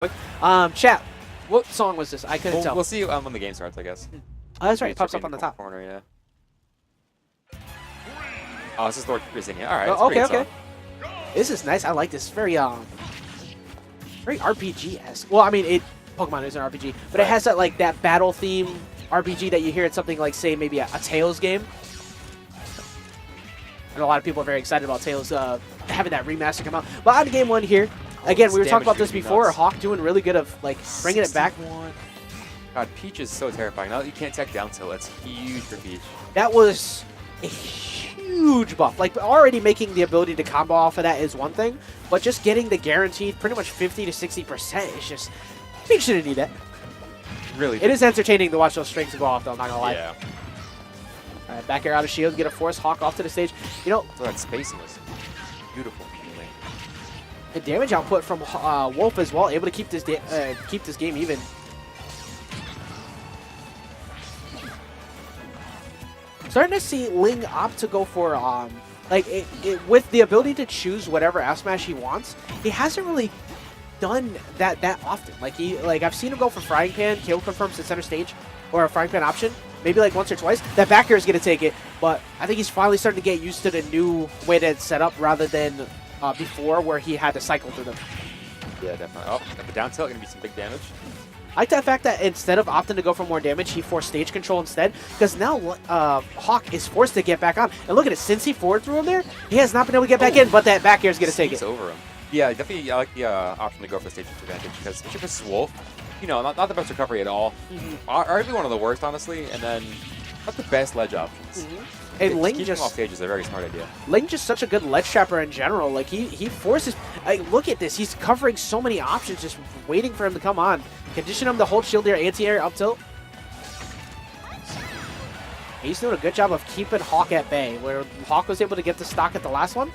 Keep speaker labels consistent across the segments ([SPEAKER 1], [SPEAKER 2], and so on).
[SPEAKER 1] Chat, what song was this? I couldn't tell.
[SPEAKER 2] We'll see when the game starts, I guess.
[SPEAKER 1] Oh, that's right. It pops up on the top.
[SPEAKER 2] Corner, yeah. Oh, this is Lord Creepers in here. All right.
[SPEAKER 1] Oh, okay, okay. This is nice. I like this. Very RPG-esque. Well, I mean, Pokemon is an RPG, but it has that battle theme RPG that you hear at something like, say, maybe a Tales game. And a lot of people are very excited about Tales having that remaster come out. But on game one here, again, we were talking about this before. Hawk doing really good of bringing it back.
[SPEAKER 2] God, Peach is so terrifying. Now that you can't tech down tilt, that's huge for Peach.
[SPEAKER 1] That was a huge buff. Already making the ability to combo off of that is one thing, but just getting the guaranteed pretty much 50 to 60% is just, Peach shouldn't need that.
[SPEAKER 2] Really?
[SPEAKER 1] It is entertaining to watch those strings go off, though, I'm not gonna lie.
[SPEAKER 2] Yeah.
[SPEAKER 1] All right, back air out of shield, get a force Hawk off to the stage. You know,
[SPEAKER 2] so that spacing was beautiful.
[SPEAKER 1] The damage output from Wolf as well, able to keep this game even. Starting to see Ling opt to go for with the ability to choose whatever F smash he wants. He hasn't really done that often. I've seen him go for frying pan, kill confirms to center stage, or a frying pan option. Maybe once or twice. That back air is gonna take it, but I think he's finally starting to get used to the new way that it's set up rather than before where he had to cycle through them.
[SPEAKER 2] Yeah, definitely. Oh, the down tilt gonna be some big damage.
[SPEAKER 1] I like that fact that instead of opting to go for more damage, he forced stage control instead, because now Hawk is forced to get back on. And look at it, since he forward threw him there, he has not been able to get back in, but that back air is going to take it.
[SPEAKER 2] Over him. Yeah, definitely I like the option to go for the stage advantage, because especially versus Wolf, you know, not the best recovery at all. Arguably one of the worst, honestly, and then not the best ledge options.
[SPEAKER 1] And Ling
[SPEAKER 2] keeping off stage is a very smart idea.
[SPEAKER 1] Ling just such a good ledge trapper in general. He forces. Look at this. He's covering so many options, just waiting for him to come on. Condition him to hold shield there, anti-air up tilt. He's doing a good job of keeping Hawk at bay. Where Hawk was able to get the stock at the last one,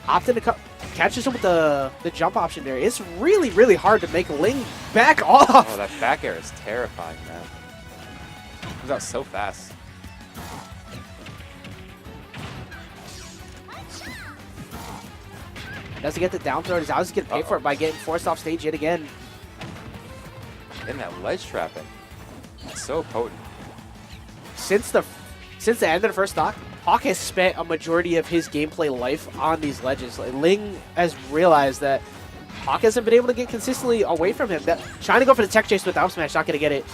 [SPEAKER 1] opted to catches him with the jump option there. It's really, really hard to make Ling back off.
[SPEAKER 2] Oh, that back air is terrifying, man. Comes out so fast.
[SPEAKER 1] Doesn't get the down throw. He's obviously going to pay for it by getting forced off stage yet again.
[SPEAKER 2] And that ledge trapping. It's so potent.
[SPEAKER 1] Since the end of the first stock, Hawk has spent a majority of his gameplay life on these ledges. Ling has realized that Hawk hasn't been able to get consistently away from him. Trying to go for the tech chase with up smash, not going to get it.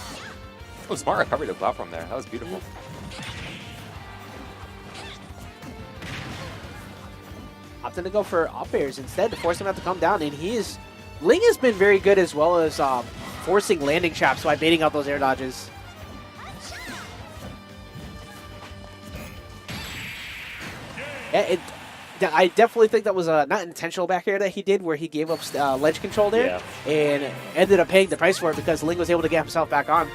[SPEAKER 2] Oh, smart recovery to the platform there. That was beautiful.
[SPEAKER 1] Opting to go for up airs instead to force him to have to come down, and Ling has been very good as well as forcing landing traps by baiting out those air dodges. Yeah, I definitely think that was a not intentional back air that he did, where he gave up ledge control there, and ended up paying the price for it because Ling was able to get himself back on.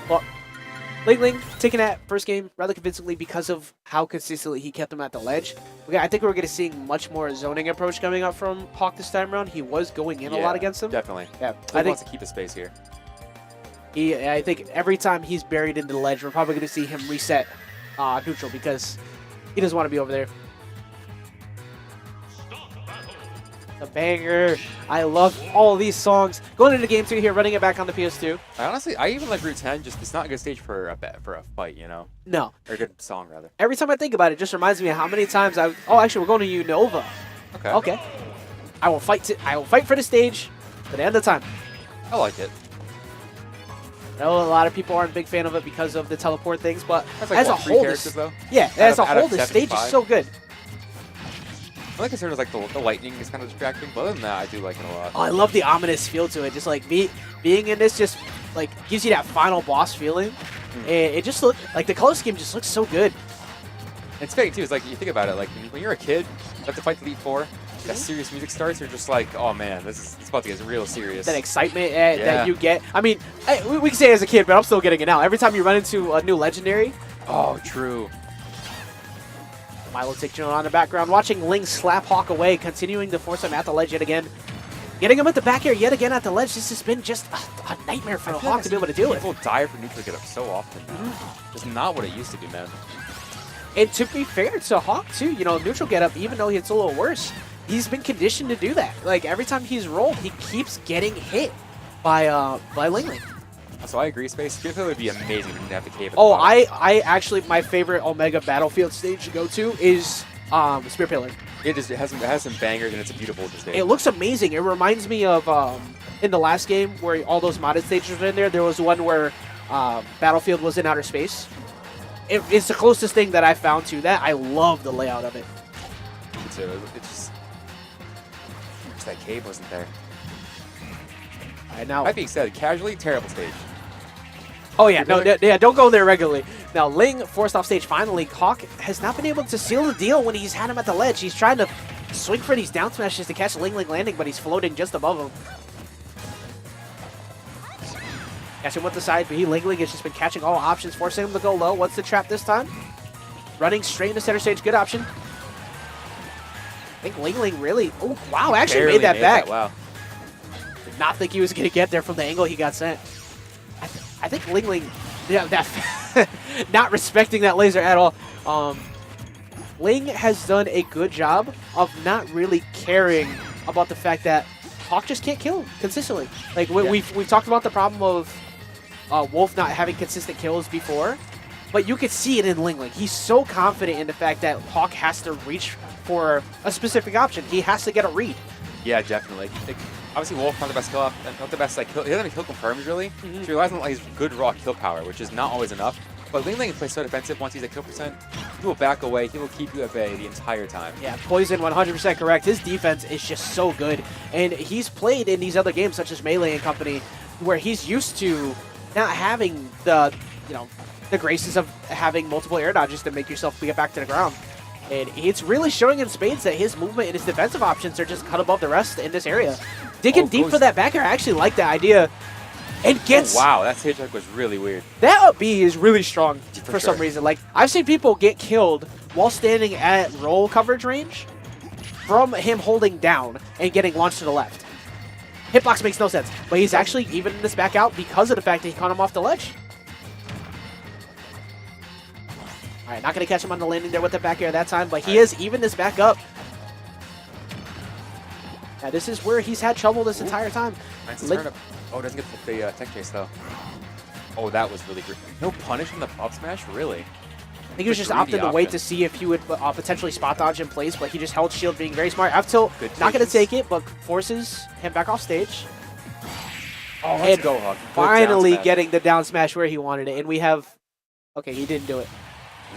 [SPEAKER 1] Well, LingLing taking that first game rather convincingly because of how consistently he kept him at the ledge. I think we're going to see much more zoning approach coming up from Hawk this time around. He was going in a lot against him.
[SPEAKER 2] Definitely.
[SPEAKER 1] Yeah,
[SPEAKER 2] I think he wants to keep his space here.
[SPEAKER 1] I think every time he's buried into the ledge, we're probably going to see him reset neutral because he doesn't want to be over there. A banger. I love all these songs. Going into game 2 here, running it back on the PS2.
[SPEAKER 2] I even like Route 10. Just it's not a good stage for a fight, you know.
[SPEAKER 1] No.
[SPEAKER 2] Or a good song rather.
[SPEAKER 1] Every time I think about it, it just reminds me of how many times actually we're going to Unova. Okay. I will fight for the stage to the end of time.
[SPEAKER 2] I like it.
[SPEAKER 1] I know a lot of people aren't a big fan of it because of the teleport things, but
[SPEAKER 2] as a whole,
[SPEAKER 1] this stage is so good.
[SPEAKER 2] I'm only concerned is the lightning is kind of distracting, but other than that, I do like it a lot.
[SPEAKER 1] Oh, I love the ominous feel to it. Just being in this just gives you that final boss feeling. And it just the color scheme just looks so good.
[SPEAKER 2] It's fitting too. It's you think about it, when you're a kid, you have to fight the Elite Four. That serious music starts, you're just oh man, it's about to get real serious. That excitement
[SPEAKER 1] that you get. I mean, we can say it as a kid, but I'm still getting it now. Every time you run into a new legendary.
[SPEAKER 2] Oh, true.
[SPEAKER 1] Milo Tick on the background, watching Ling slap Hawk away, continuing to force him at the ledge yet again. Getting him at the back air yet again at the ledge. This has been just a nightmare for Hawk to be able to deal with.
[SPEAKER 2] People die for neutral get up so often. It's not what it used to be, man.
[SPEAKER 1] And to be fair to Hawk, too, neutral get up, even though it's a little worse, he's been conditioned to do that. Every time he's rolled, he keeps getting hit. by LingLing.
[SPEAKER 2] So I agree, Space. Spear Pillar would be amazing if we didn't have the cave at the
[SPEAKER 1] Oh,
[SPEAKER 2] bottom.
[SPEAKER 1] I actually, my favorite Omega Battlefield stage to go to is Spear Pillar.
[SPEAKER 2] It has some bangers, and it's a beautiful stage.
[SPEAKER 1] It looks amazing. It reminds me of in the last game where all those modded stages were in there. There was one where Battlefield was in outer space. It's the closest thing that I found to that. I love the layout of it.
[SPEAKER 2] So it's just that cave wasn't there.
[SPEAKER 1] All right, now,
[SPEAKER 2] That being said, casually terrible stage.
[SPEAKER 1] oh yeah, no, yeah, don't go there regularly. Now, Ling forced off stage finally. Hawk has not been able to seal the deal when he's had him at the ledge. He's trying to swing for these down smashes to catch LingLing landing, but he's floating just above him. Catch him with the side B. LingLing has just been catching all options, forcing him to go low. What's the trap this time? Running straight into center stage. Good option. I think LingLing really... Oh, wow, actually
[SPEAKER 2] Barely
[SPEAKER 1] made that back.
[SPEAKER 2] Wow.
[SPEAKER 1] Did not think he was going to get there from the angle he got sent. I think LingLing... Yeah, that not respecting that laser at all. Ling has done a good job of not really caring about the fact that Hawk just can't kill consistently. Like we've talked about the problem of Wolf not having consistent kills before, but you could see it in LingLing. He's so confident in the fact that Hawk has to reach for a specific option. He has to get a read.
[SPEAKER 2] Yeah, definitely. Like, obviously, Wolf not the best kill, not the best kill. He doesn't have kill confirms really. So he relies on his good raw kill power, which is not always enough. But LingLing plays so defensive. Once he's at kill percent, he will back away. He will keep you at bay the entire time.
[SPEAKER 1] Yeah, Poison 100% correct. His defense is just so good, and he's played in these other games such as Melee and Company, where he's used to not having the the graces of having multiple air dodges to make yourself get back to the ground. And it's really showing in spades that his movement and his defensive options are just cut above the rest in this area. Digging deep for that back air, I actually like that idea. And gets...
[SPEAKER 2] Oh, wow, that stage check was really weird.
[SPEAKER 1] That up B is really strong for
[SPEAKER 2] sure.
[SPEAKER 1] some reason. Like, I've seen people get killed while standing at roll coverage range from him holding down and getting launched to the left. Hitbox makes no sense, but he's actually evening this back out because of the fact that he caught him off the ledge. All right, not going to catch him on the landing there with the back air that time, but he is even this back up. Yeah, this is where he's had trouble this entire time.
[SPEAKER 2] Nice turnip. Oh, doesn't get the tech chase, though. Oh, that was really great. No punish on the up smash? Really?
[SPEAKER 1] I think he was just opting to wait to see if he would potentially spot dodge in place, but he just held shield, being very smart. F tilt, not going to take it, but forces him back off stage.
[SPEAKER 2] Oh, let's go, Hawk.
[SPEAKER 1] Finally getting the down smash where he wanted it, and we have... Okay, he didn't do it.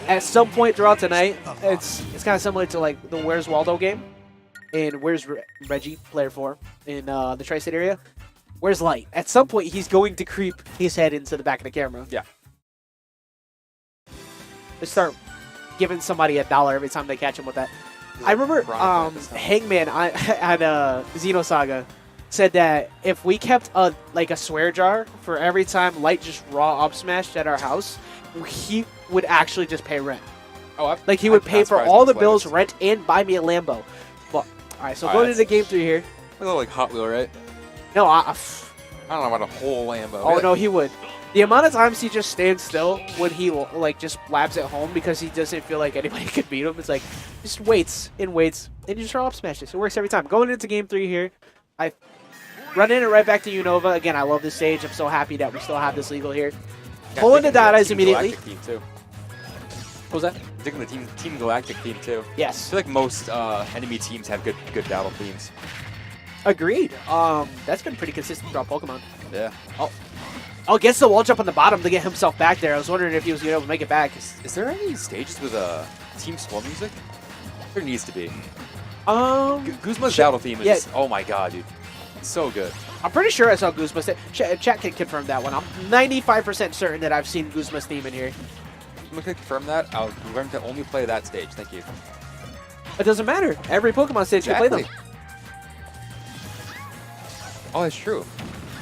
[SPEAKER 1] At some point throughout tonight, it's kind of similar to like the Where's Waldo game, and Where's Reggie, player 4, in the Tri-State area. Where's Light? At some point, he's going to creep his head into the back of the camera.
[SPEAKER 2] Yeah.
[SPEAKER 1] Let's start giving somebody $1 every time they catch him with that. I remember Hangman on Xenosaga said that if we kept a swear jar for every time Light just raw up smashed at our house, he would actually just pay rent.
[SPEAKER 2] Oh,
[SPEAKER 1] he would pay for all the bills, rent, and buy me a Lambo. But all right, so going into game 3 here.
[SPEAKER 2] A little like Hot Wheel, right?
[SPEAKER 1] No, I
[SPEAKER 2] don't know about a whole Lambo.
[SPEAKER 1] Oh no, he would. The amount of times he just stands still when he just labs at home because he doesn't feel like anybody could beat him. It's like just waits and waits and you just throw up smashes. It works every time. Going into game 3 here, I run in it right back to Unova. Again, I love this stage. I'm so happy that we still have this legal here. Pulling the dot eyes immediately.
[SPEAKER 2] Team too.
[SPEAKER 1] What was that?
[SPEAKER 2] Digging the Team Galactic theme too.
[SPEAKER 1] Yes.
[SPEAKER 2] I feel like most enemy teams have good battle themes.
[SPEAKER 1] Agreed. That's been pretty consistent throughout Pokemon.
[SPEAKER 2] Yeah.
[SPEAKER 1] Oh, gets the wall jump on the bottom to get himself back there. I was wondering if he was going to be able to make it back.
[SPEAKER 2] Is there any stages with Team Swarm music? There needs to be. Guzma's battle theme is oh my god, dude. It's so good.
[SPEAKER 1] I'm pretty sure I saw Guzma's chat can confirm that one. I'm 95% certain that I've seen Guzma's theme in here.
[SPEAKER 2] I'm going to confirm that. I'll remember to only play that stage. Thank you.
[SPEAKER 1] It doesn't matter. Every Pokemon stage can play them.
[SPEAKER 2] Oh, that's true.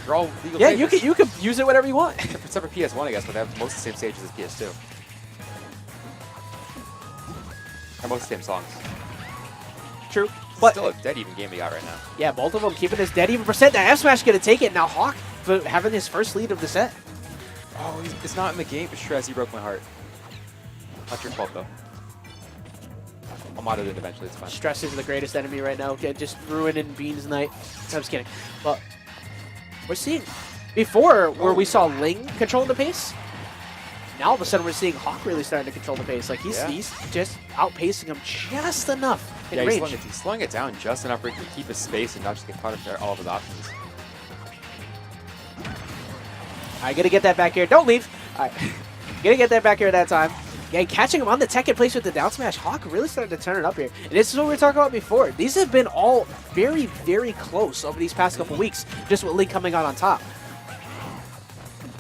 [SPEAKER 2] They're all legal.
[SPEAKER 1] Yeah, you can use it whatever you want.
[SPEAKER 2] Except for PS1, I guess, but they have most of the same stages as PS2. And most of the same songs.
[SPEAKER 1] True.
[SPEAKER 2] But still a dead even game we got right now.
[SPEAKER 1] Yeah, both of them keeping this dead even percent. Now F Smash gonna take it. Now Hawk having his first lead of the set.
[SPEAKER 2] Oh, it's not in the game, but Shrez, you broke my heart. Not your fault though. I'll mod it in eventually, it's fine.
[SPEAKER 1] Stress is the greatest enemy right now. Okay, just ruining Bean's night. I'm just kidding. But we're seeing before where we saw Ling controlling the pace. Now all of a sudden we're seeing Hawk really starting to control the pace. Like he's just outpacing him just enough in range.
[SPEAKER 2] He's slowing it down just enough for him to keep his space and not just get caught up all of his options.
[SPEAKER 1] I gotta get that back here. Don't leave. All right, gonna get that back here at that time. Yeah, catching him on the tech in place with the down smash. Hawk really started to turn it up here. And this is what we were talking about before. These have been all very, very close over these past couple weeks, just with Ling coming out on top.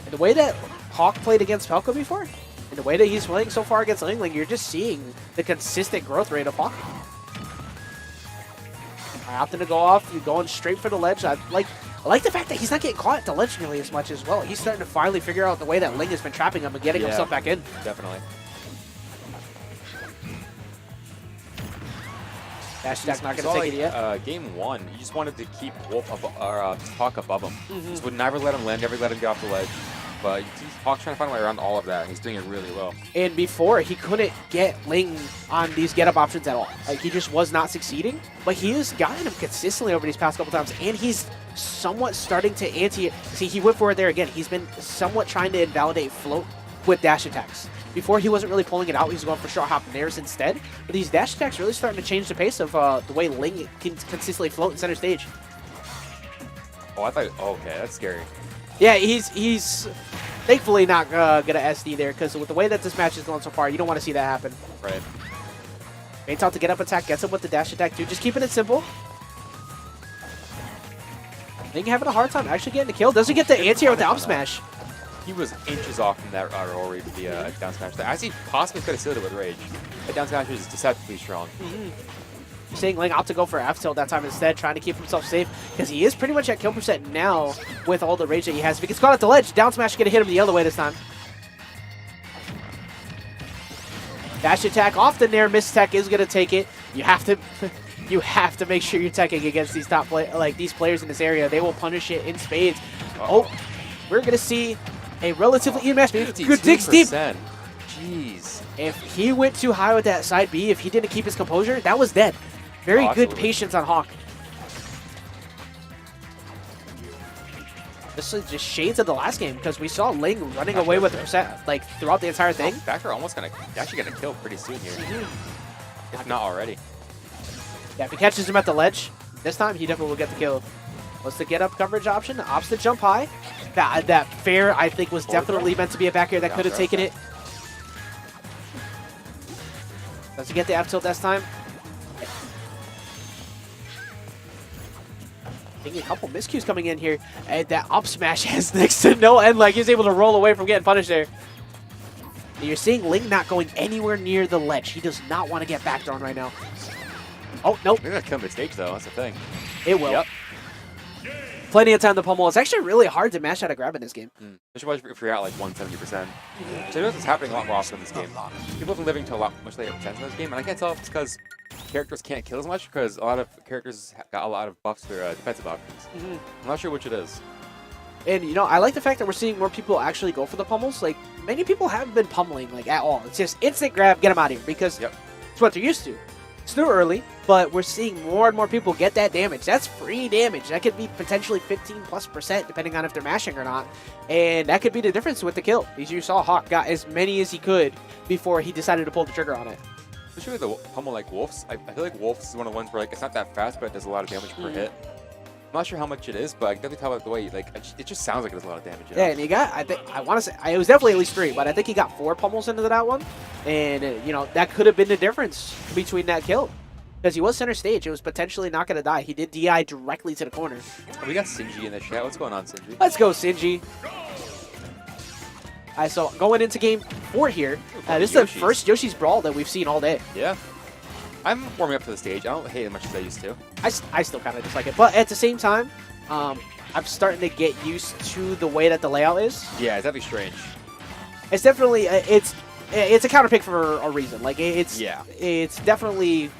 [SPEAKER 1] And the way that Hawk played against Falco before, and the way that he's playing so far against LingLing, you're just seeing the consistent growth rate of Hawk. I opting to go off. You're going straight for the ledge. I like the fact that he's not getting caught at the ledge nearly as much as well. He's starting to finally figure out the way that Ling has been trapping him and getting himself back in.
[SPEAKER 2] Definitely.
[SPEAKER 1] Dash attack not going to take it yet.
[SPEAKER 2] Game 1, he just wanted to keep Wolf up, or Hawk above him. Just would never let him land, never let him get off the ledge. But Hawk's trying to find a way around all of that, and he's doing it really well.
[SPEAKER 1] And before, he couldn't get Ling on these get-up options at all. Like, he just was not succeeding. But he has gotten him consistently over these past couple times, and he's somewhat starting to anti... See, he went for it there again. He's been somewhat trying to invalidate float with dash attacks. Before, he wasn't really pulling it out. He was going for short hop nairs instead. But these dash attacks really starting to change the pace of the way Ling can consistently float in center stage.
[SPEAKER 2] Oh, I thought... Oh, okay, that's scary.
[SPEAKER 1] Yeah, he's thankfully not going to SD there, because with the way that this match is going so far, you don't want to see that happen.
[SPEAKER 2] Right.
[SPEAKER 1] Maintains out to get up attack, gets him with the dash attack too. Just keeping it simple. Ling having a hard time actually getting the kill. Doesn't get the anti-air with the up smash.
[SPEAKER 2] He was inches off from that roll read with the down smash. I actually possibly could have sealed it with rage. The down smash is deceptively strong.
[SPEAKER 1] You're seeing Ling opt to go for F tilt that time instead, trying to keep himself safe, because he is pretty much at kill percent now with all the rage that he has. If he gets caught at the ledge, down smash is going to hit him the other way this time. Dash attack off the nair, miss tech is going to take it. You have to make sure you're teching against these these players in this area. They will punish it in spades. Oh, we're going to see a relatively even match. Good dig deep.
[SPEAKER 2] Jeez.
[SPEAKER 1] If he went too high with that side B, if he didn't keep his composure, that was dead. Very good patience on Hawk. This is just shades of the last game, because we saw Ling running away with the percent like throughout the entire thing.
[SPEAKER 2] Backer almost actually gonna kill pretty soon here, if not already.
[SPEAKER 1] Yeah, if he catches him at the ledge this time, he definitely will get the kill. What's the get up coverage option? Opts to jump high. That fair, I think, was definitely meant to be a back air that could have taken it. Does he get the F tilt this time? Taking a couple miscues coming in here. And that up smash has next to no end. Like, he's able to roll away from getting punished there. And you're seeing Ling not going anywhere near the ledge. He does not want to get back thrown right now. Oh, nope.
[SPEAKER 2] Maybe that's coming stage, though. That's the thing.
[SPEAKER 1] It will. Yep. Plenty of time to pummel. It's actually really hard to mash out a grab in this game.
[SPEAKER 2] Especially if you're at like 170%. So this is happening a lot more often in this game. People have been living to a lot much later percents in this game, and I can't tell if it's because characters can't kill as much, because a lot of characters got a lot of buffs for defensive options. I'm not sure which it is.
[SPEAKER 1] And, you know, I like the fact that we're seeing more people actually go for the pummels. Like, many people haven't been pummeling, like, at all. It's just instant grab, get them out of here, because it's what they're used to. It's still early, but we're seeing more and more people get that damage. That's free damage. That could be potentially 15+%, depending on if they're mashing or not. And that could be the difference with the kill. As you saw, Hawk got as many as he could before he decided to pull the trigger on it.
[SPEAKER 2] Especially with the pummel like Wolf's. I feel like Wolf's is one of the ones where, like, it's not that fast, but it does a lot of damage per hit. I'm not sure how much it is, but I can definitely tell by the way, like, it just sounds like it does a lot of damage.
[SPEAKER 1] Yeah, and he got, I want to say, it was definitely at least 3, but I think he got 4 pummels into that one. And, you know, that could have been the difference between that kill. Because he was center stage, it was potentially not going to die. He did DI directly to the corner.
[SPEAKER 2] Oh, we got Sinji in the chat. What's going on, Sinji?
[SPEAKER 1] Let's go, Sinji. Alright, so going into game 4 here, this is the first Yoshi's Brawl that we've seen all day.
[SPEAKER 2] Yeah. I'm warming up to the stage. I don't hate it as much as I used to.
[SPEAKER 1] I still kind of dislike it. But at the same time, I'm starting to get used to the way that the layout is.
[SPEAKER 2] Yeah, it's definitely strange.
[SPEAKER 1] It's definitely, it's a counter pick for a reason. Like, it's definitely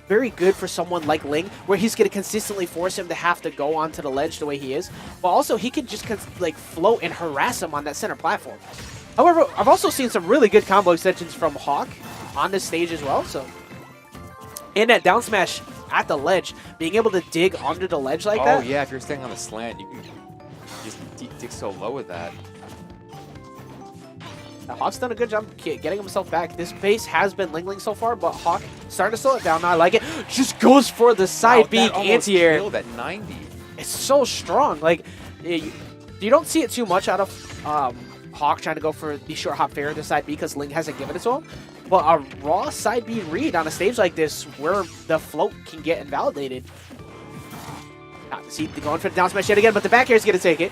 [SPEAKER 1] very good for someone like Ling, where he's going to consistently force him to have to go onto the ledge the way he is. But also, he can just like float and harass him on that center platform. However, I've also seen some really good combo extensions from Hawk on this stage as well. So, and that down smash at the ledge, being able to dig under the ledge like that.
[SPEAKER 2] Oh yeah, if you're staying on the slant, you Dick's so low with that.
[SPEAKER 1] Now, Hawk's done a good job getting himself back. This base has been LingLing so far, but Hawk starting to slow it down now. I like it. Just goes for the side B anti-air.
[SPEAKER 2] Killed at 90.
[SPEAKER 1] It's so strong. Like, you don't see it too much out of Hawk trying to go for the short hop fair to side B because Ling hasn't given it to him. But a raw side B read on a stage like this where the float can get invalidated. See, they're going for the down smash yet again, but the back air is going to take it.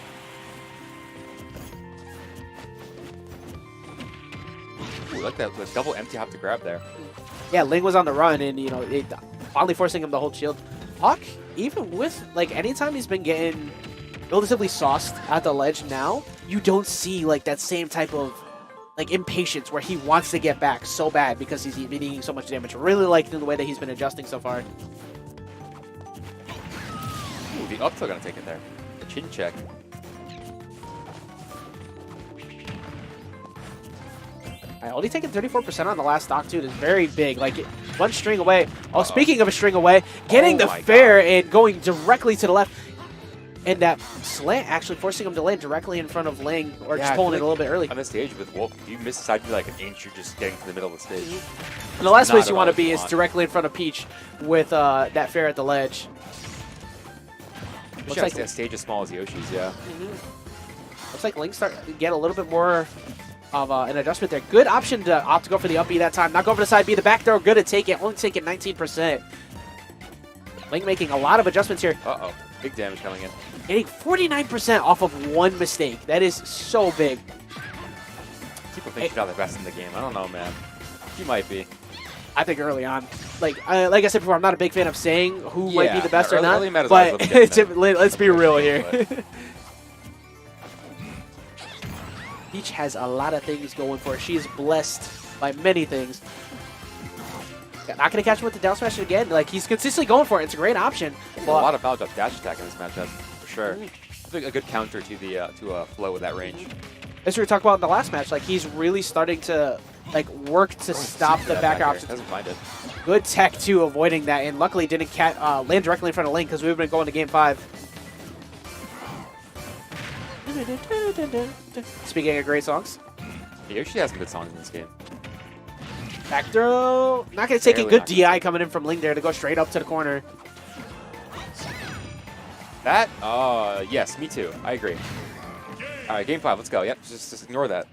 [SPEAKER 2] Ooh, look at that, the double empty hop to grab there.
[SPEAKER 1] Yeah, Ling was on the run, and, you know, it finally forcing him to hold shield. Hawk, even with, like, anytime he's been getting relatively sauced at the ledge now, you don't see, like, that same type of, like, impatience where he wants to get back so bad because he's been eating so much damage. Really liking the way that he's been adjusting so far.
[SPEAKER 2] Ooh, the up tilt gonna take it there. The chin check.
[SPEAKER 1] Only taking 34% on the last stock, too, is very big. Like, one string away. Oh, speaking of a string away, getting the fair and going directly to the left. And that slant actually forcing him to land directly in front of Ling, or just pulling it a little bit early.
[SPEAKER 2] On this stage with Wolf, if you miss the side, like an inch, you're just getting to the middle of the stage.
[SPEAKER 1] And the last place you want to be is directly in front of Peach with that fair at the ledge.
[SPEAKER 2] Looks like that stage as small as Yoshi's, yeah.
[SPEAKER 1] Looks like Ling start to get a little bit more of an adjustment there. Good option to opt to go for the up B that time. Not going for the side B. The back throw, good to take it. Only taking 19%. Ling making a lot of adjustments here.
[SPEAKER 2] Uh-oh. Big damage coming in.
[SPEAKER 1] Getting 49% off of one mistake. That is so big.
[SPEAKER 2] People think he's not the best in the game. I don't know, man. He might be.
[SPEAKER 1] I think early on. Like I said before, I'm not a big fan of saying who might be the best or not. But let's be real here. Peach has a lot of things going for her. She is blessed by many things. Not going to catch him with the down smash again. Like, he's consistently going for it. It's a great option.
[SPEAKER 2] A lot of foul up dash attack in this matchup, for sure. I think a good counter to the flow with that range.
[SPEAKER 1] As we were talking about in the last match, like, he's really starting to like work to stop the back option.
[SPEAKER 2] Doesn't mind it.
[SPEAKER 1] Good tech too, avoiding that, and luckily didn't land directly in front of Ling because we've been going to game 5. Speaking of great songs,
[SPEAKER 2] Yoshi has some good songs in this game.
[SPEAKER 1] Back throw. Not going to take a good DI coming in from Ling there to go straight up to the corner.
[SPEAKER 2] That? Yes, me too. I agree. All right, game 5. Let's go. Yep, just ignore that.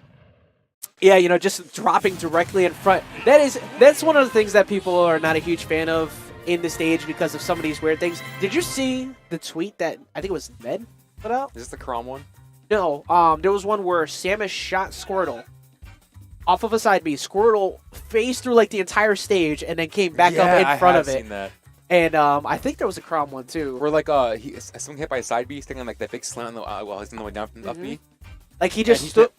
[SPEAKER 1] Yeah, you know, just dropping directly in front. That's one of the things that people are not a huge fan of in the stage because of some of these weird things. Did you see the tweet that I think it was Ned put out?
[SPEAKER 2] Is this the Crom one?
[SPEAKER 1] No, there was one where Samus shot Squirtle off of a side B. Squirtle phased through like the entire stage and then came back up in front of it.
[SPEAKER 2] Seen that.
[SPEAKER 1] And I think there was a Crom one too.
[SPEAKER 2] Where like someone hit by a side B, sticking like that big slant on the while he's on the way down from the up B.
[SPEAKER 1] Like he just stood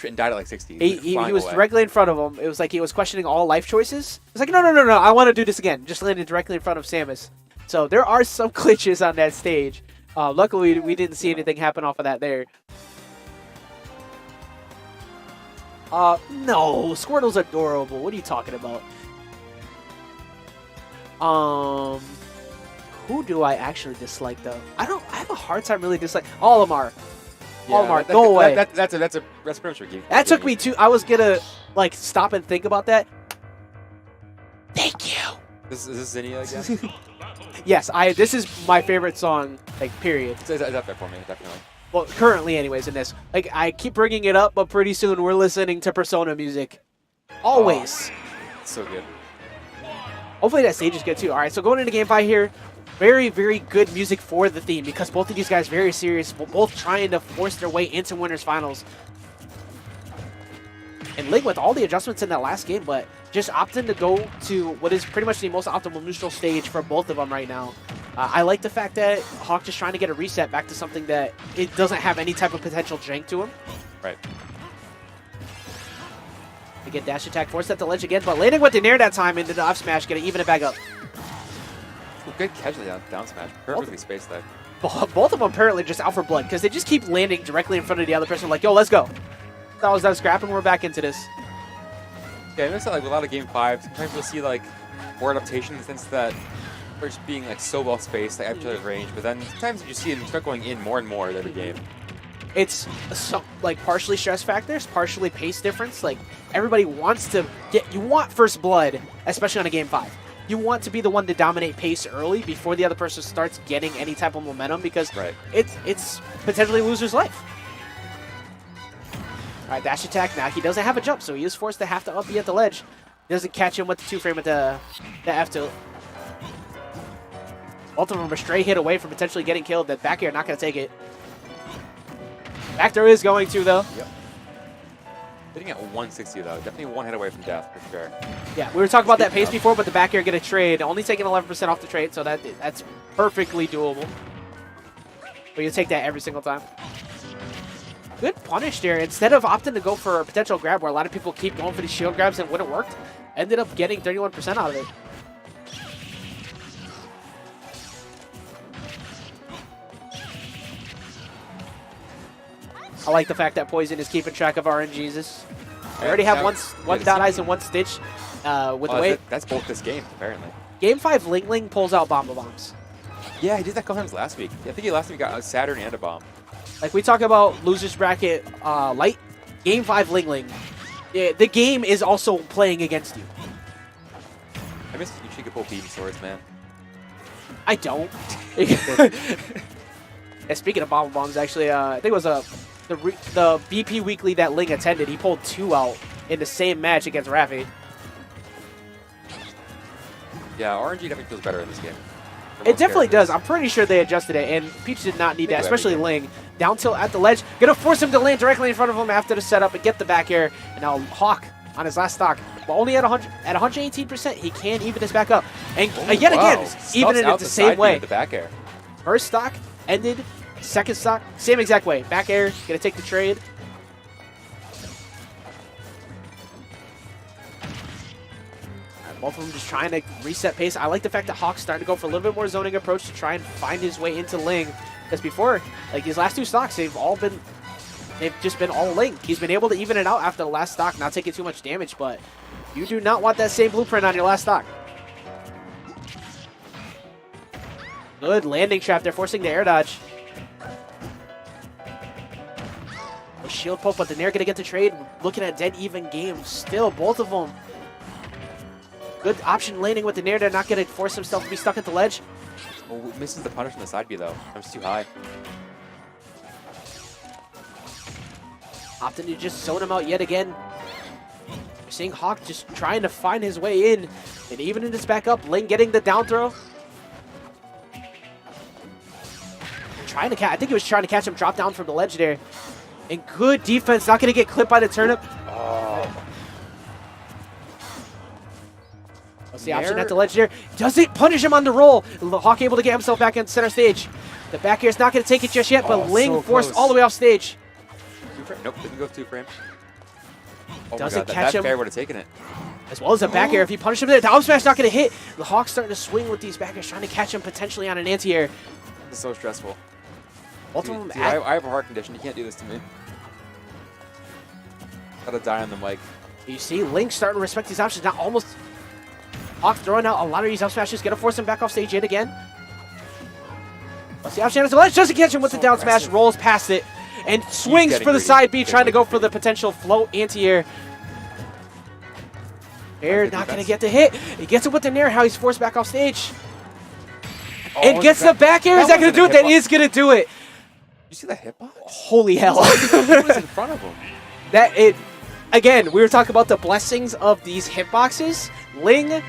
[SPEAKER 2] and died at like 60.
[SPEAKER 1] He was directly in front of him. It was like he was questioning all life choices. It's like no, I want to do this again. Just landed directly in front of Samus. So there are some glitches on that stage. Luckily, we didn't see anything happen off of that there. No, Squirtle's adorable. What are you talking about? Who do I actually dislike though? I have a hard time really disliking. All of them are. All of them are. Go away.
[SPEAKER 2] That's pretty much a game.
[SPEAKER 1] That took me too. I was gonna like stop and think about that. Thank you.
[SPEAKER 2] Is this Zinnia again?
[SPEAKER 1] Yes, this is my favorite song, like, period.
[SPEAKER 2] It's up there for me, definitely.
[SPEAKER 1] Well, currently anyways in this. Like, I keep bringing it up, but pretty soon we're listening to Persona music. Always.
[SPEAKER 2] Oh, so good.
[SPEAKER 1] Hopefully that stage is good too. All right, so going into game 5 here, very, very good music for the theme because both of these guys very serious, both trying to force their way into winners finals. And Ling with all the adjustments in that last game, but just opting to go to what is pretty much the most optimal neutral stage for both of them right now. I like the fact that Hawk just trying to get a reset back to something that it doesn't have any type of potential jank to him.
[SPEAKER 2] Right.
[SPEAKER 1] To get dash attack, forced at the ledge again, but landing with the nair that time into the up smash, gonna even it back up.
[SPEAKER 2] Ooh, good catch of the down smash. Perfectly spaced there.
[SPEAKER 1] Both of them apparently just out for blood because they just keep landing directly in front of the other person like, yo, let's go. That was that scrap and we're back into this.
[SPEAKER 2] Yeah, I noticed that like a lot of game 5, sometimes you'll see like more adaptation in the sense that they're just being like so well spaced, like at each other's range, but then sometimes you see them start going in more and more every game.
[SPEAKER 1] it's like partially stress factors, partially pace difference. Like everybody wants to you want first blood, especially on a game 5. You want to be the one to dominate pace early before the other person starts getting any type of momentum because it's potentially loser's life. All right, dash attack. Now he doesn't have a jump, so he is forced to have to up B at the ledge. Doesn't catch him with the 2-frame with the F tilt. Both of them are straight hit away from potentially getting killed. That back air not going to take it. Back throw is going to, though.
[SPEAKER 2] Yep. Hitting at 160, though. Definitely one hit away from death, for sure.
[SPEAKER 1] Yeah, we were talking about that pace before, but the back air get a trade. Only taking 11% off the trade, so that's perfectly doable. But you take that every single time. Good punish there. Instead of opting to go for a potential grab where a lot of people keep going for these shield grabs and when it worked, ended up getting 31% out of it. I like the fact that Poison is keeping track of RNGs. I already have one dot eyes and one stitch with the way.
[SPEAKER 2] That's both this game, apparently.
[SPEAKER 1] Game 5, LingLing pulls out Bomba Bombs.
[SPEAKER 2] Yeah, he did that a couple times last week. I think he last week got a Saturn and a bomb.
[SPEAKER 1] Like we talk about losers bracket light, Game 5 LingLing. The game is also playing against you.
[SPEAKER 2] I miss you should get both beam swords, man.
[SPEAKER 1] I don't. Yeah, speaking of Bomba Bombs, actually, I think it was the BP Weekly that Ling attended. He pulled 2 out in the same match against Rafi.
[SPEAKER 2] Yeah, RNG definitely feels better in this game.
[SPEAKER 1] It definitely does. I'm pretty sure they adjusted it, and Peach did not need that, especially Ling. Down tilt at the ledge. Gonna force him to land directly in front of him after the setup and get the back air. And now Hawk on his last stock, but only at 118%, he can even this back up. And yet again, even in it the same way.
[SPEAKER 2] The back air.
[SPEAKER 1] First stock ended, second stock, same exact way. Back air, gonna take the trade. Both of them just trying to reset pace. I like the fact that Hawk's starting to go for a little bit more zoning approach to try and find his way into Ling. Because before, like his last 2 stocks, they've just been all Ling. He's been able to even it out after the last stock, not taking too much damage, but you do not want that same blueprint on your last stock. Good landing trap. They're forcing the air dodge. Shield poke, but the Nair gonna get the trade. Looking at dead even game still, both of them. Good option landing with the Nair. They're not going to force himself to be stuck at the ledge.
[SPEAKER 2] Oh, misses the punish on the side B, though. Jumps too high.
[SPEAKER 1] Opting to just zone him out yet again. You're seeing Hawk just trying to find his way in. And even in this back up, Ling getting the down throw. Trying to catch. I think he was trying to catch him drop down from the ledge there. And good defense. Not going to get clipped by the turnip.
[SPEAKER 2] Oh.
[SPEAKER 1] What's the option at the ledge there? Does it punish him on the roll? Hawk able to get himself back in center stage. The back air is not going to take it just yet, but Ling so forced all the way off stage.
[SPEAKER 2] Nope, didn't go 2-frame. Oh
[SPEAKER 1] doesn't catch him.
[SPEAKER 2] That fair would have taken it.
[SPEAKER 1] As well as a back air. If you punish him there, the up smash not going to hit. The Hawk's starting to swing with these back airs, trying to catch him potentially on an anti-air.
[SPEAKER 2] This is so stressful.
[SPEAKER 1] Both of them
[SPEAKER 2] I have a heart condition. You can't do this to me. Gotta die on the mic.
[SPEAKER 1] You see Ling starting to respect these options. Now almost Hawk throwing out a lot of these up smashes. Gonna force him back off stage yet again. What's the option? The ledge doesn't catch him with the down smash. Rolls past it. And swings for the side B, trying to go for the potential float anti-air. Air not going to get the hit. He gets it with the Nair. How he's forced back off stage. And gets the back air. Is that going to do it? That is going to do it.
[SPEAKER 2] You see the hitbox?
[SPEAKER 1] Holy hell.
[SPEAKER 2] He was in front of him.
[SPEAKER 1] Again, we were talking about the blessings of these hitboxes. Ling,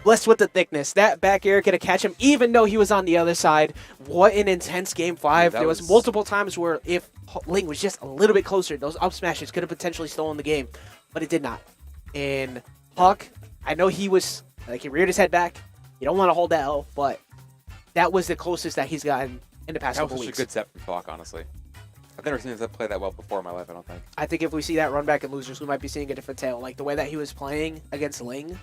[SPEAKER 1] blessed with the thickness. That back air could have catch him even though he was on the other side. What an intense game 5. There was multiple times where if Ling was just a little bit closer, those up smashes could have potentially stolen the game. But it did not. And Hawk, I know he was, like, he reared his head back. You don't want to hold that L, but that was the closest that he's gotten in the past couple weeks.
[SPEAKER 2] That was such a good set from Hawk, honestly. I've never seen him play that well before in my life, I don't think.
[SPEAKER 1] I think if we see that run back at losers, we might be seeing a different tale. Like the way that he was playing against Ling,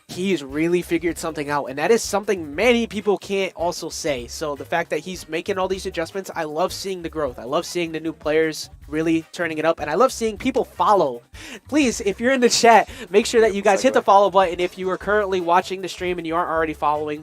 [SPEAKER 1] he's really figured something out. And that is something many people can't also say. So the fact that he's making all these adjustments, I love seeing the growth. I love seeing the new players really turning it up. And I love seeing people follow. Please, if you're in the chat, make sure that you guys hit the follow button if you are currently watching the stream and you aren't already following.